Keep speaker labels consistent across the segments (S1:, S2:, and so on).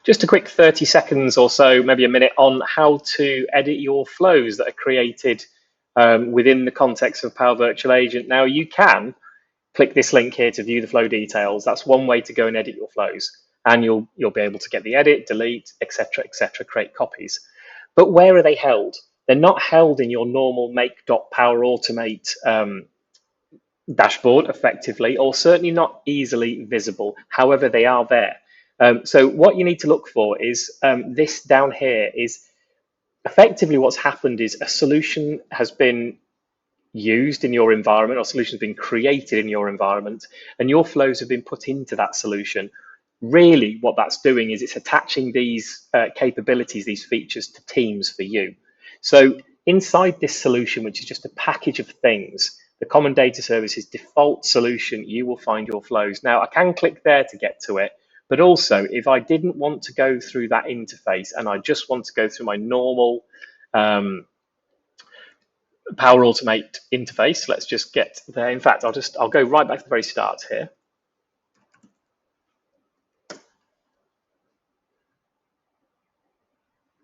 S1: Just a quick 30 seconds or so, maybe a minute, on how to edit your flows that are created within the context of Power Virtual Agent. Now, you can click this link here to view the flow details. That's one way to go and edit your flows, and you'll be able to get the edit, delete, etc., create copies. But where are they held? They're not held in your normal make.powerautomate dashboard effectively, or certainly not easily visible. However, they are there. So what you need to look for is this down here is effectively what's happened is a solution has been used in your environment, or solution has been created in your environment, and your flows have been put into that solution. Really, what that's doing is it's attaching these capabilities, these features to teams for you. So inside this solution, which is just a package of things, the Common Data Services default solution, you will find your flows. Now, I can click there to get to it, but also if I didn't want to go through that interface and I just want to go through my normal Power Automate interface, let's just get there. In fact, I'll go right back to the very start here.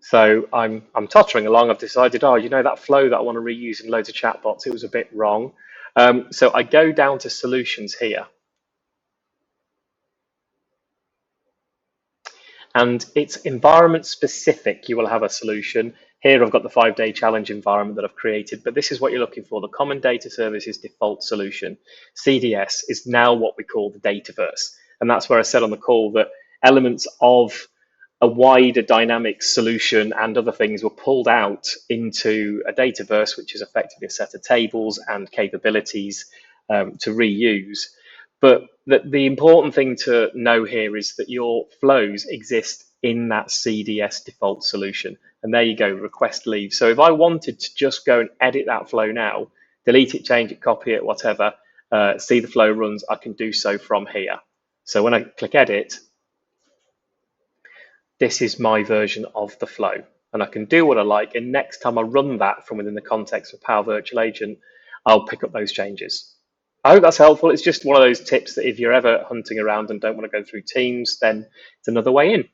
S1: So I'm tottering along. I've decided, oh, you know, that flow that I want to reuse in loads of chatbots, it was a bit wrong. So I go down to solutions here. And it's environment specific. You will have a solution. Here I've got the 5-day challenge environment that I've created, but this is what you're looking for. The Common Data Services default solution. CDS is now what we call the Dataverse. And that's where I said on the call that elements of a wider dynamic solution and other things were pulled out into a Dataverse, which is effectively a set of tables and capabilities to reuse. But the important thing to know here is that your flows exist in that CDS default solution. And there you go, request leave. So if I wanted to just go and edit that flow now, delete it, change it, copy it, whatever, see the flow runs, I can do so from here. So when I click edit, this is my version of the flow. And I can do what I like. And next time I run that from within the context of Power Virtual Agent, I'll pick up those changes. I hope that's helpful. It's just one of those tips that if you're ever hunting around and don't want to go through Teams, then it's another way in.